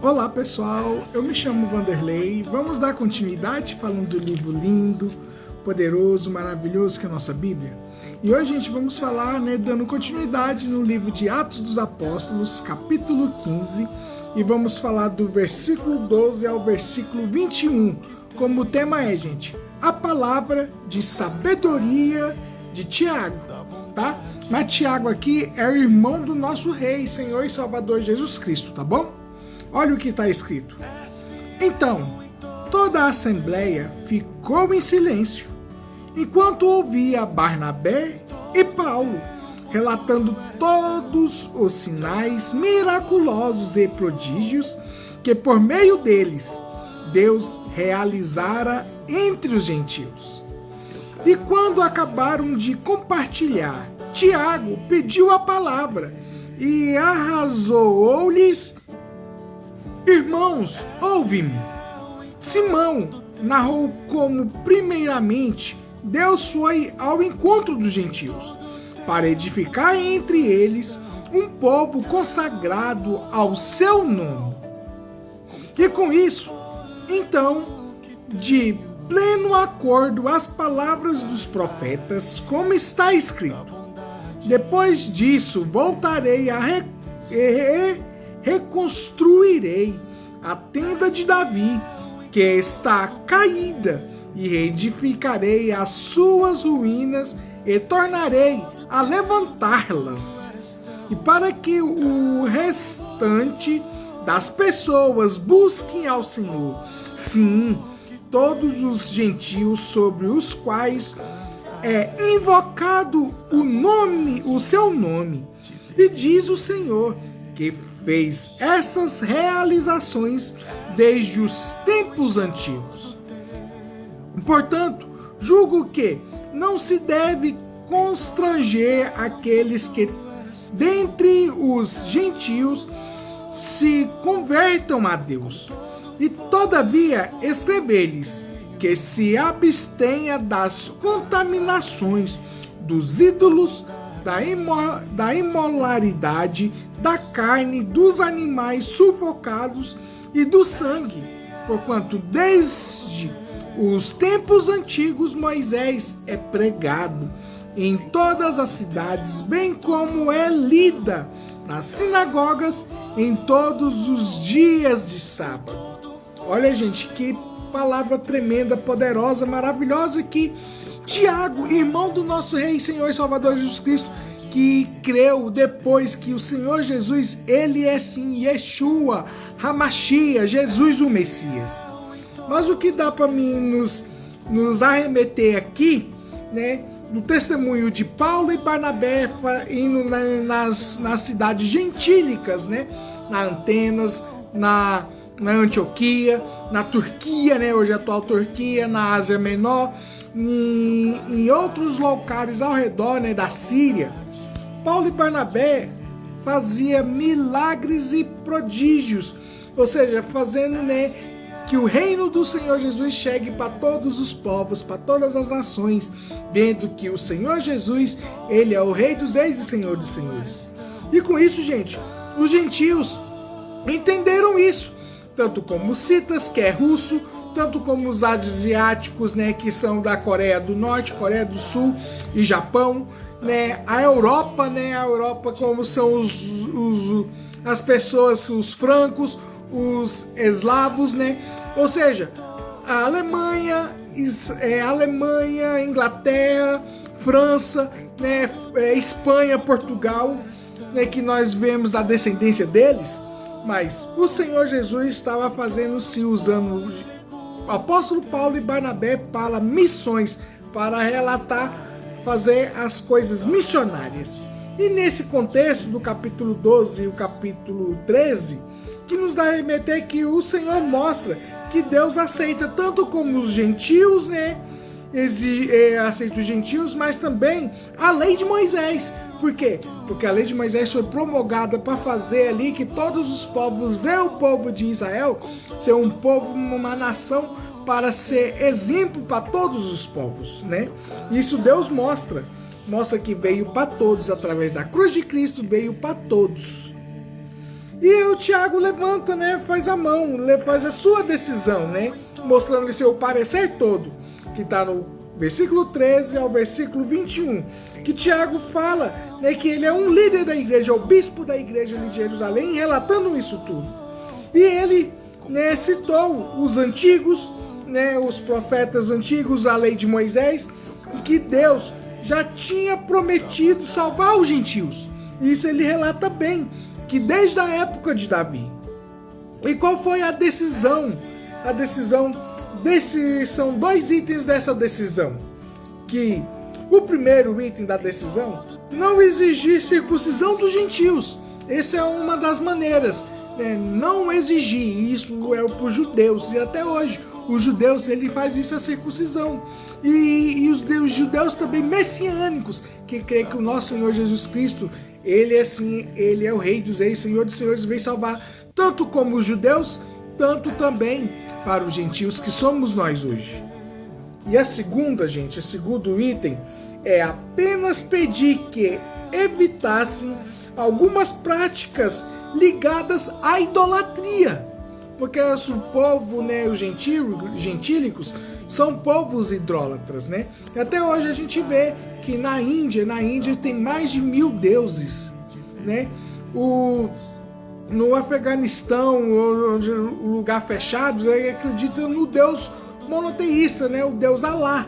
Olá pessoal, eu me chamo Vanderlei, vamos dar continuidade falando do livro lindo, poderoso, maravilhoso que é a nossa Bíblia. E hoje, gente, vamos falar, dando continuidade no livro de Atos dos Apóstolos, capítulo 15, e vamos falar do versículo 12 ao versículo 21, como o tema é, gente, a palavra de sabedoria de Tiago, tá? Mas Tiago aqui é o irmão do nosso Rei, Senhor e Salvador Jesus Cristo, tá bom? Olha o que está escrito. Então, toda a assembleia ficou em silêncio, enquanto ouvia Barnabé e Paulo, relatando todos os sinais miraculosos e prodígios que por meio deles Deus realizara entre os gentios. E quando acabaram de compartilhar, Tiago pediu a palavra e arrazoou-lhes: Irmãos, ouve-me. Simão narrou como, primeiramente, Deus foi ao encontro dos gentios, para edificar entre eles um povo consagrado ao seu nome. E com isso, então, de pleno acordo às palavras dos profetas, como está escrito: depois disso voltarei a reconstruirei a tenda de Davi, que está caída, e reedificarei as suas ruínas e tornarei a levantá-las. E para que o restante das pessoas busquem ao Senhor, sim, todos os gentios sobre os quais é invocado o seu nome. E diz o Senhor, que fez essas realizações desde os tempos antigos. Portanto, julgo que não se deve constranger aqueles que, dentre os gentios, se convertam a Deus. E todavia escrever-lhes que se abstenha das contaminações, dos ídolos, da imoralidade, da carne, dos animais sufocados e do sangue, porquanto desde os tempos antigos Moisés é pregado em todas as cidades, bem como é lida nas sinagogas em todos os dias de sábado. Olha, gente, que palavra tremenda, poderosa, maravilhosa, que Tiago, irmão do nosso Rei, Senhor e Salvador Jesus Cristo, que creu depois que o Senhor Jesus, ele é sim Yeshua, Hamashia, Jesus o Messias. Mas o que dá para mim nos arremeter aqui, no testemunho de Paulo e Barnabé indo nas cidades gentílicas, na Antenas, na Antioquia, na Turquia, hoje a atual Turquia, na Ásia Menor, em outros locais ao redor, da Síria. Paulo e Barnabé faziam milagres e prodígios, ou seja, fazendo que o reino do Senhor Jesus chegue para todos os povos, para todas as nações, vendo que o Senhor Jesus, ele é o Rei dos Reis e Senhor dos Senhores. E com isso, gente, os gentios entenderam isso, tanto como os citas, que é russo, tanto como os asiáticos, que são da Coreia do Norte, Coreia do Sul e Japão, a Europa, como são as pessoas, os francos, os eslavos, ou seja, a Alemanha, Inglaterra, França, Espanha, Portugal, que nós vemos da descendência deles. Mas o Senhor Jesus estava usando o apóstolo Paulo e Barnabé para missões, para relatar, fazer as coisas missionárias. E nesse contexto do capítulo 12 e o capítulo 13, que nos dá a remeter que o Senhor mostra que Deus aceita tanto como os gentios, aceita os gentios, mas também a lei de Moisés. Por quê? Porque a lei de Moisés foi promulgada para fazer ali que todos os povos, ver o povo de Israel ser um povo, uma nação, para ser exemplo para todos os povos, Isso Deus mostra que veio para todos, através da cruz de Cristo, veio para todos. E o Tiago levanta, né, faz a mão, faz a sua decisão, né, mostrando seu parecer todo, que está no versículo 13 ao versículo 21, que Tiago fala, né, que ele é um líder da igreja, é o bispo da igreja de Jerusalém, relatando isso tudo. E ele, né, citou os antigos, né, os profetas antigos, a lei de Moisés, que Deus já tinha prometido salvar os gentios. Isso ele relata bem, que desde a época de Davi. E qual foi a decisão? A decisão são dois itens dessa decisão. Que o primeiro item da decisão, não exigir circuncisão dos gentios. Essa é uma das maneiras, né? Não exigir. Isso é para os judeus. E até hoje, os judeus, ele faz isso, a circuncisão. E os judeus também messiânicos, que creem que o nosso Senhor Jesus Cristo, ele é assim, ele é o Rei dos Reis, Senhor dos Senhores, vem salvar tanto como os judeus, tanto também para os gentios, que somos nós hoje. E a segunda, gente, o segundo item é apenas pedir que evitassem algumas práticas ligadas à idolatria. Porque o povo, né, os gentílicos, são povos idólatras, né? E até hoje a gente vê que na Índia tem mais de 1000 deuses, né? No Afeganistão, o lugar fechado, acreditam no Deus monoteísta, né? O Deus Alá,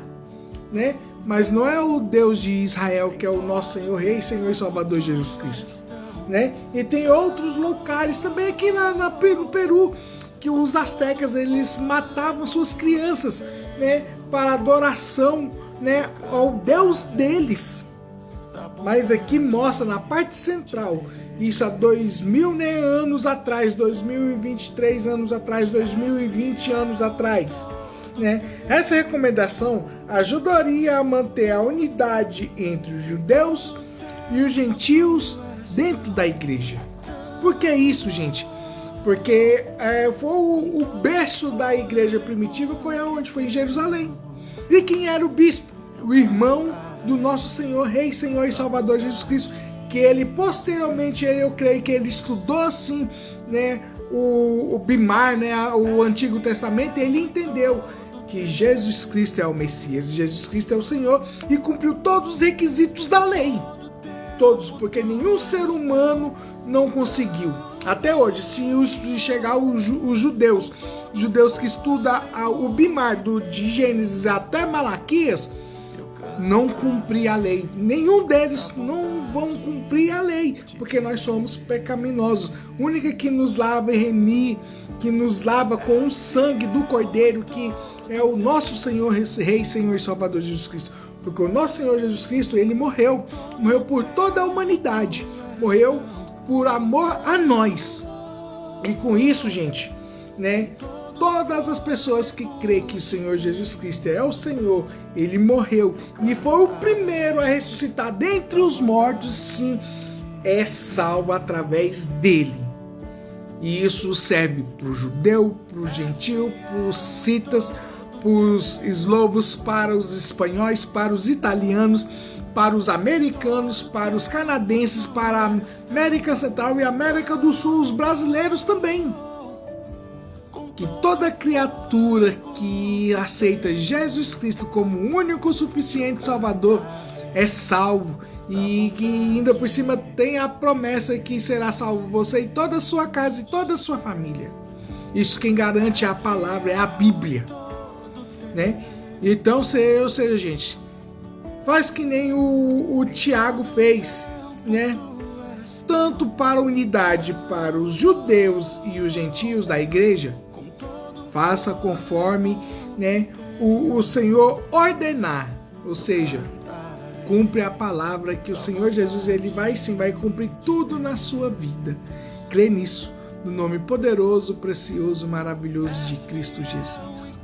né? Mas não é o Deus de Israel, que é o nosso Senhor Rei, Senhor e Salvador Jesus Cristo, né? E tem outros locais também aqui no Peru, que os astecas, eles matavam suas crianças, né, para adoração, né, ao Deus deles. Mas aqui mostra na parte central, isso há 2000, né, anos atrás, 2023 anos atrás, 2020 anos atrás, né? Essa recomendação ajudaria a manter a unidade entre os judeus e os gentios dentro da igreja. Por que isso, gente? Porque foi o berço da igreja primitiva, foi aonde? Foi em Jerusalém. E quem era o bispo? O irmão do nosso Senhor, Rei, Senhor e Salvador Jesus Cristo, que ele posteriormente, eu creio que ele estudou assim, né, o Bimar, né, o Antigo Testamento, e ele entendeu que Jesus Cristo é o Messias, Jesus Cristo é o Senhor, e cumpriu todos os requisitos da lei. Todos, porque nenhum ser humano não conseguiu. Até hoje, se chegar os judeus que estudam o Bimar de Gênesis até Malaquias, não cumprir a lei. Nenhum deles não vão cumprir a lei, porque nós somos pecaminosos. A única que nos lava e remir, que nos lava com o sangue do Cordeiro, que é o nosso Senhor, Rei, Senhor e Salvador Jesus Cristo. Porque o nosso Senhor Jesus Cristo, ele morreu por toda a humanidade, morreu por amor a nós. E com isso, gente, né, todas as pessoas que creem que o Senhor Jesus Cristo é o Senhor, ele morreu e foi o primeiro a ressuscitar dentre os mortos, sim, é salvo através dele. E isso serve para o judeu, para o gentil, para os citas, para os eslovos, para os espanhóis, para os italianos, para os americanos, para os canadenses, para a América Central e América do Sul, os brasileiros também. Que toda criatura que aceita Jesus Cristo como o único suficiente Salvador é salvo, e que ainda por cima tem a promessa que será salvo você e toda a sua casa e toda a sua família. Isso quem garante é a palavra, é a Bíblia, né? Então, ou seja, gente, faz que nem o Tiago fez, né? Tanto para a unidade para os judeus e os gentios da igreja, faça conforme, né, o Senhor ordenar, ou seja, cumpre a palavra que o Senhor Jesus, ele vai cumprir tudo na sua vida. Crê nisso, no nome poderoso, precioso, maravilhoso de Cristo Jesus.